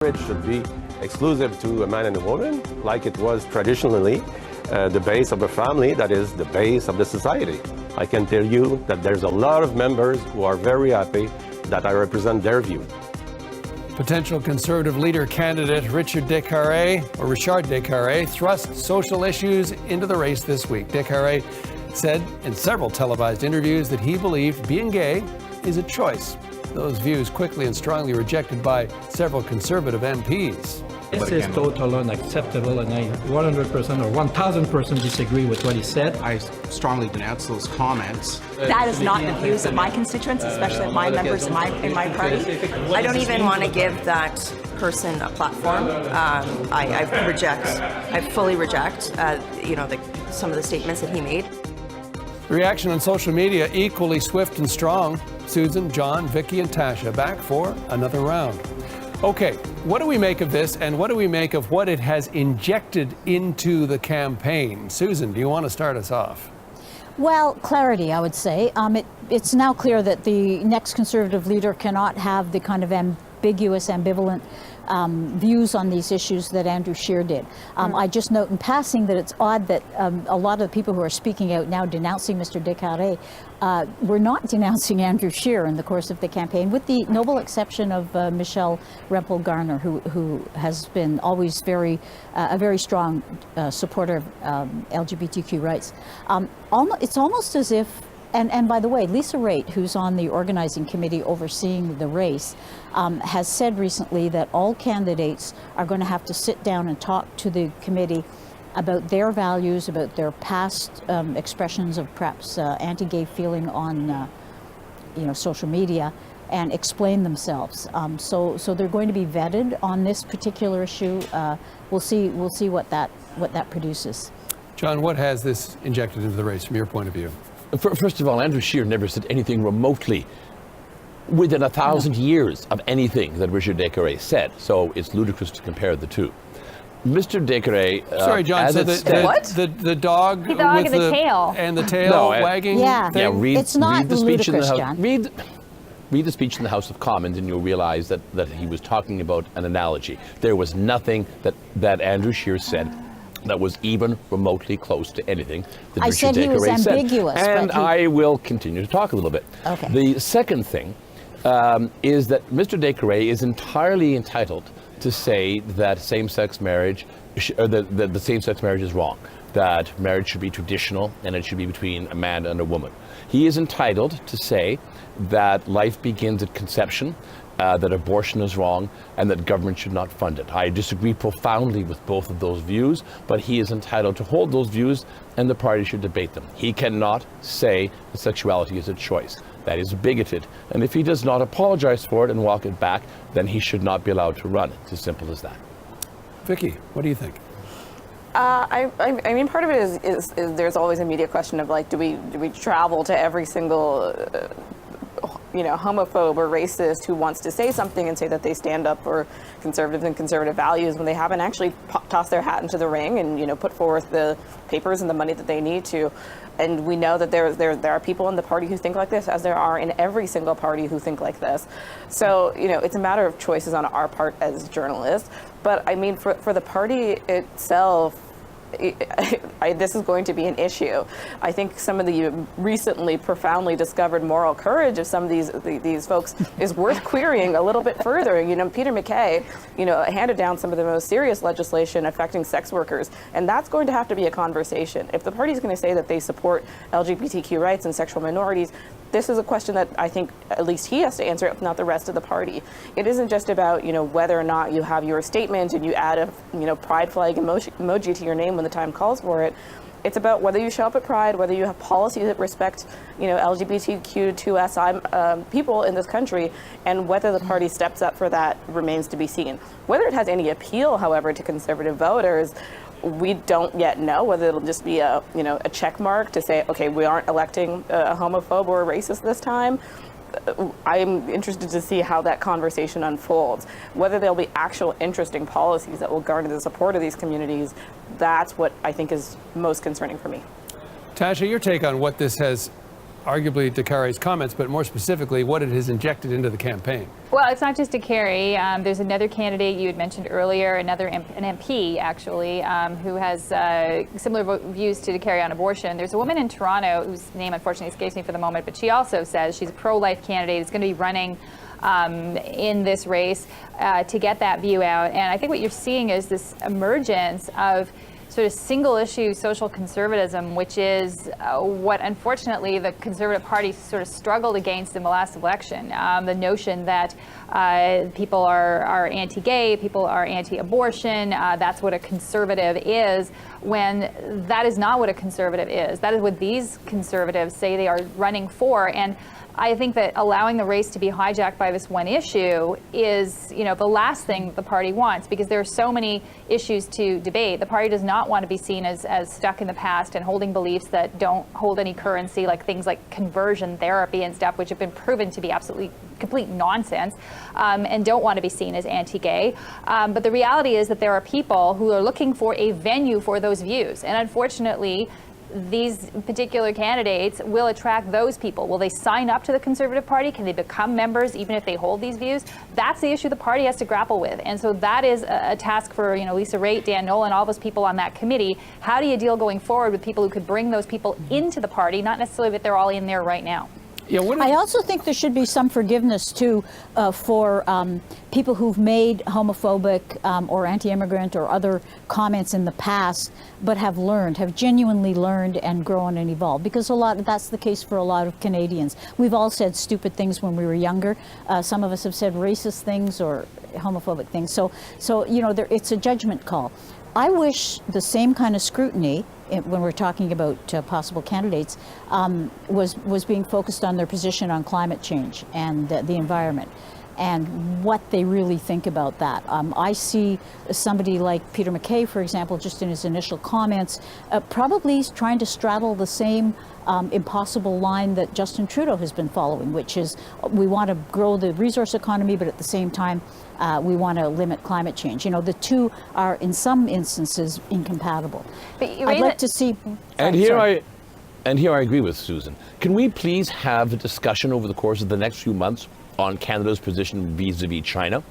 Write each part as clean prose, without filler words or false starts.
Marriage should be exclusive to a man and a woman, like it was traditionally the base of a family, that is the base of the society. I can tell you that there's a lot of members who are very happy that I represent their view. Potential Conservative leader candidate Richard Descartes thrust social issues into the race this week. Descartes said in several televised interviews that he believed being gay is a choice. Those views quickly and strongly rejected by several Conservative MPs. This is totally unacceptable, and I 100% or 1,000% disagree with what he said. I strongly denounce those comments. That is not the views of my constituents, especially my members in my party. I don't even want to give that person a platform. I fully reject, some of the statements that he made. The reaction on social media equally swift and strong. Susan, John, Vicky, and Tasha back for another round. Okay, what do we make of this, and what do we make of what it has injected into the campaign? Susan, do you want to start us off? Well, clarity, I would say. It's now clear that the next Conservative leader cannot have the kind of ambiguous, ambivalent views on these issues that Andrew Scheer did. I just note in passing that it's odd that a lot of the people who are speaking out now denouncing Mr. Descartes were not denouncing Andrew Scheer in the course of the campaign, with the noble exception of Michelle Rempel-Garner, who has been always a very strong supporter of LGBTQ rights. It's almost as if, and by the way, Lisa Raitt, who's on the organizing committee overseeing the race, has said recently that all candidates are going to have to sit down and talk to the committee about their values, about their past expressions of perhaps anti-gay feeling on social media, and explain themselves. So they're going to be vetted on this particular issue. We'll see what that produces. John, what has this injected into the race from your point of view? First of all, Andrew Scheer never said anything remotely within 1,000 years of anything that Richard Descartes said, so it's ludicrous to compare the two. Mr. Descartes, sorry, John. So the dog with the tail and the tail wagging. Yeah, read the speech in the House. John. Read the speech in the House of Commons, and you'll realize that he was talking about an analogy. There was nothing that Andrew Scheer said that was even remotely close to anything that Richard Descartes said. And I will continue to talk a little bit. Okay. The second thing is that Mr. Descartes is entirely entitled to say that same-sex marriage, that the same-sex marriage is wrong, that marriage should be traditional and it should be between a man and a woman. He is entitled to say that life begins at conception, that abortion is wrong, and that government should not fund it. I disagree profoundly with both of those views, but he is entitled to hold those views, and the party should debate them. He cannot say that sexuality is a choice. That is bigoted, and if he does not apologize for it and walk it back, then he should not be allowed to run. It's as simple as that. Vicky, what do you think? I mean, part of it is there's always a media question of, like, do we travel to every single homophobe or racist who wants to say something and say that they stand up for conservatives and conservative values when they haven't actually tossed their hat into the ring and put forth the papers and the money that they need to. And we know that there are people in the party who think like this, as there are in every single party who think like this. So it's a matter of choices on our part as journalists. But I mean, for the party itself, this is going to be an issue. I think some of the recently profoundly discovered moral courage of some of these folks is worth querying a little bit further. Peter MacKay, handed down some of the most serious legislation affecting sex workers, and that's going to have to be a conversation. If the party is going to say that they support LGBTQ rights and sexual minorities, this is a question that I think at least he has to answer, if not the rest of the party. It isn't just about, whether or not you have your statement and you add a, pride flag emoji to your name when the time calls for it. It's about whether you show up at Pride, whether you have policies that respect, LGBTQ2SI people in this country, and whether the party steps up for that remains to be seen. Whether it has any appeal, however, to conservative voters, we don't yet know. Whether it'll just be a check mark to say, okay, we aren't electing a homophobe or a racist this time. I'm interested to see how that conversation unfolds. Whether there'll be actual interesting policies that will garner the support of these communities, that's what I think is most concerning for me. Tasha, your take on what this has arguably Dekare's comments, but more specifically what it has injected into the campaign. Well, it's not just Dekare. There's another candidate you had mentioned earlier, an MP actually, who has similar views to Dekare on abortion. There's a woman in Toronto whose name unfortunately escapes me for the moment, but she also says she's a pro-life candidate, is going to be running in this race to get that view out. And I think what you're seeing is this emergence of sort of single issue social conservatism, which is what unfortunately the Conservative Party sort of struggled against in the last election. The notion that people are anti-gay, people are anti-abortion, that's what a conservative is, when that is not what a conservative is. That is what these conservatives say they are running for. And I think that allowing the race to be hijacked by this one issue is, the last thing the party wants, because there are so many issues to debate. The party does not want to be seen as stuck in the past and holding beliefs that don't hold any currency, like things like conversion therapy and stuff, which have been proven to be absolutely complete nonsense, and don't want to be seen as anti-gay. But the reality is that there are people who are looking for a venue for those views. And unfortunately, these particular candidates will attract those people. Will they sign up to the Conservative Party? Can they become members even if they hold these views? That's the issue the party has to grapple with. And so that is a task for Lisa Raitt, Dan Nolan, all those people on that committee. How do you deal going forward with people who could bring those people into the party, not necessarily that they're all in there right now? Yeah, I also think there should be some forgiveness, too, for people who've made homophobic or anti-immigrant or other comments in the past, but have genuinely learned and grown and evolved. Because that's the case for a lot of Canadians. We've all said stupid things when we were younger. Some of us have said racist things or homophobic things. So it's a judgment call. I wish the same kind of scrutiny, when we're talking about possible candidates, was being focused on their position on climate change and the environment, and what they really think about that. I see somebody like Peter MacKay, for example, just in his initial comments, probably trying to straddle the same impossible line that Justin Trudeau has been following, which is we want to grow the resource economy, but at the same time, we want to limit climate change. The two are, in some instances, incompatible. But I'd like to see. And here I agree with Susan. Can we please have a discussion over the course of the next few months on Canada's position vis-a-vis China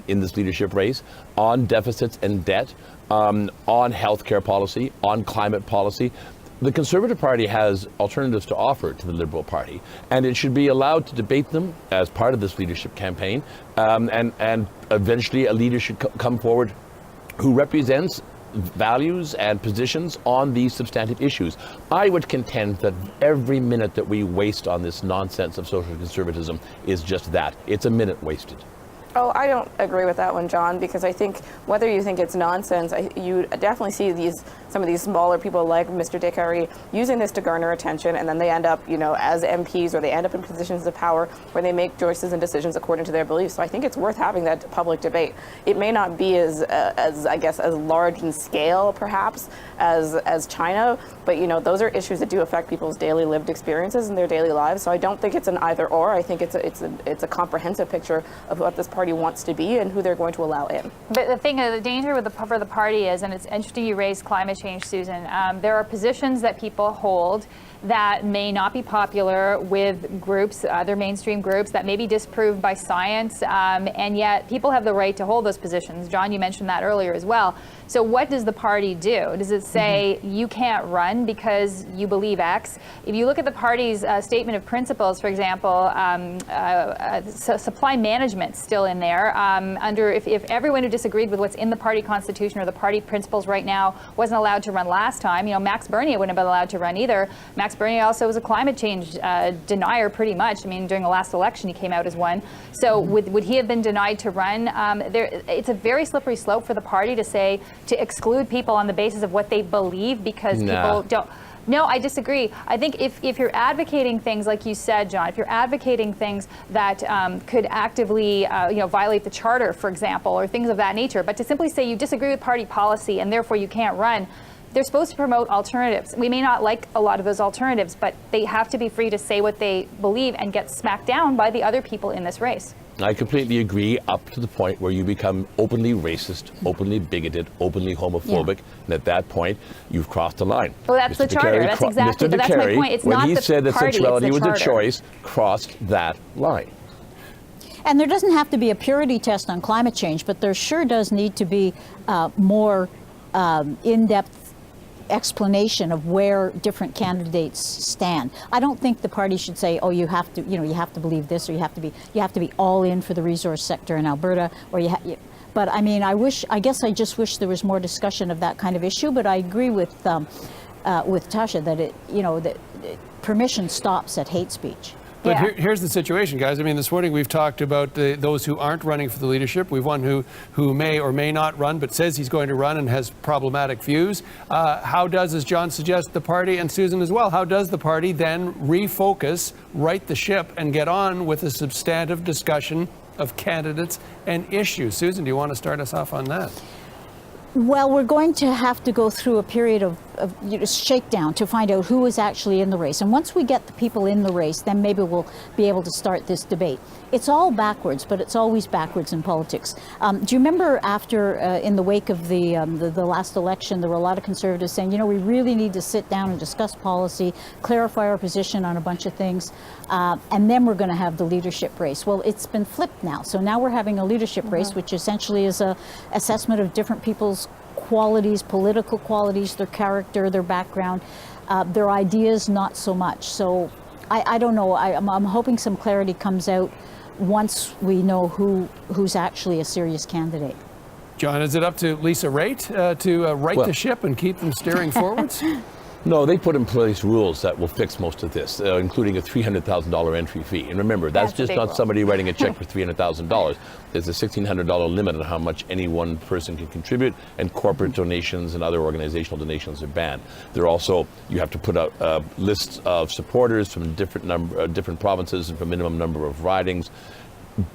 in this leadership race, on deficits and debt, on healthcare policy, on climate policy? The Conservative Party has alternatives to offer to the Liberal Party, and it should be allowed to debate them as part of this leadership campaign, and eventually a leader should come forward who represents values and positions on these substantive issues. I would contend that every minute that we waste on this nonsense of social conservatism is just that. It's a minute wasted. Oh, I don't agree with that one, John, because I think whether you think it's nonsense, you definitely see some of these smaller people like Mr. Dekare using this to garner attention, and then they end up, as MPs, or they end up in positions of power where they make choices and decisions according to their beliefs. So I think it's worth having that public debate. It may not be as large in scale, perhaps, as China, but those are issues that do affect people's daily lived experiences in their daily lives. So I don't think it's an either or. I think it's a comprehensive picture of what this party wants to be and who they're going to allow in. But the danger for the party is, and it's interesting you raised climate change, Susan, there are positions that people hold that may not be popular with groups, other mainstream groups, that may be disproved by science, and yet people have the right to hold those positions. John, you mentioned that earlier as well. So what does the party do? Does it say you can't run because you believe X? If you look at the party's statement of principles, for example, supply management's still in there. If everyone who disagreed with what's in the party constitution or the party principles right now wasn't allowed to run last time, Max Bernier wouldn't have been allowed to run either. Max Bernier also was a climate change denier, pretty much. During the last election, he came out as one. So would he have been denied to run? It's a very slippery slope for the party to exclude people on the basis of what they believe because people don't. No, I disagree. I think if you're advocating things like you said, John, if you're advocating things that could actively violate the charter, for example, or things of that nature, but to simply say you disagree with party policy and therefore you can't run, they're supposed to promote alternatives. We may not like a lot of those alternatives, but they have to be free to say what they believe and get smacked down by the other people in this race. I completely agree, up to the point where you become openly racist, openly bigoted, openly homophobic, and at that point, you've crossed the line. Well, that's the charter. That's exactly. But that's my point. It's when not he the said that party, sexuality it's the was a charter. choice, crossed that line. And there doesn't have to be a purity test on climate change, but there sure does need to be more in-depth explanation of where different candidates stand. I don't think the party should say, oh, you have to, you have to believe this, or you have to be all in for the resource sector in Alberta, or but I mean, I guess I just wish there was more discussion of that kind of issue. But I agree with Tasha that that permission stops at hate speech. But here's the situation, guys. I mean, this morning we've talked about those who aren't running for the leadership. We've one who may or may not run, but says he's going to run and has problematic views. How does, as John suggests, the party, and Susan as well, how does the party then refocus, right the ship, and get on with a substantive discussion of candidates and issues? Susan, do you want to start us off on that? Well, we're going to have to go through a period of shakedown to find out who is actually in the race. And once we get the people in the race, then maybe we'll be able to start this debate. It's all backwards, but it's always backwards in politics. Do you remember after, in the wake of the last election, there were a lot of Conservatives saying, we really need to sit down and discuss policy, clarify our position on a bunch of things, and then we're going to have the leadership race. Well, it's been flipped now. So now we're having a leadership race, which essentially is a assessment of different people's qualities, political qualities, their character, their background, their ideas, not so much. So I don't know. I'm hoping some clarity comes out once we know who's actually a serious candidate. John, is it up to Lisa Raitt to right the ship and keep them steering forwards? No, they put in place rules that will fix most of this, including a $300,000 entry fee. And remember, that's just not somebody writing a check for $300,000. There's a $1,600 limit on how much any one person can contribute, and corporate donations and other organizational donations are banned. There also, you have to put out lists of supporters from different provinces and from a minimum number of ridings.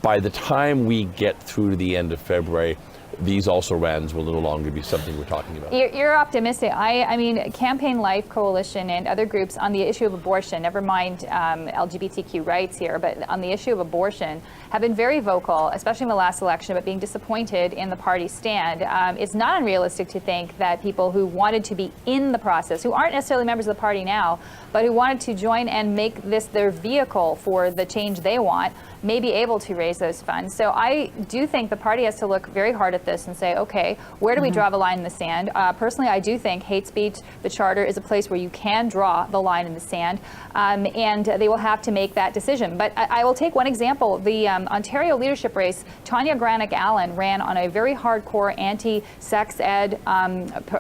By the time we get through to the end of February, these also-rans will no longer be something we're talking about. You're optimistic. I mean, Campaign Life Coalition and other groups on the issue of abortion, never mind LGBTQ rights here, but on the issue of abortion, have been very vocal, especially in the last election, about being disappointed in the party stand. It's not unrealistic to think that people who wanted to be in the process, who aren't necessarily members of the party now, but who wanted to join and make this their vehicle for the change they want, may be able to raise those funds. So I do think the party has to look very hard at this and say, okay, where do we draw the line in the sand? Personally, I do think hate speech, the charter, is a place where you can draw the line in the sand, and they will have to make that decision. But I will take one example. The Ontario leadership race, Tanya Granick-Allen ran on a very hardcore anti-sex ed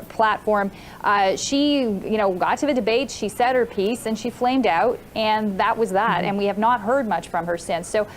platform. She, got to the debate, she said her piece, and she flamed out, and that was that. And we have not heard much from her since. So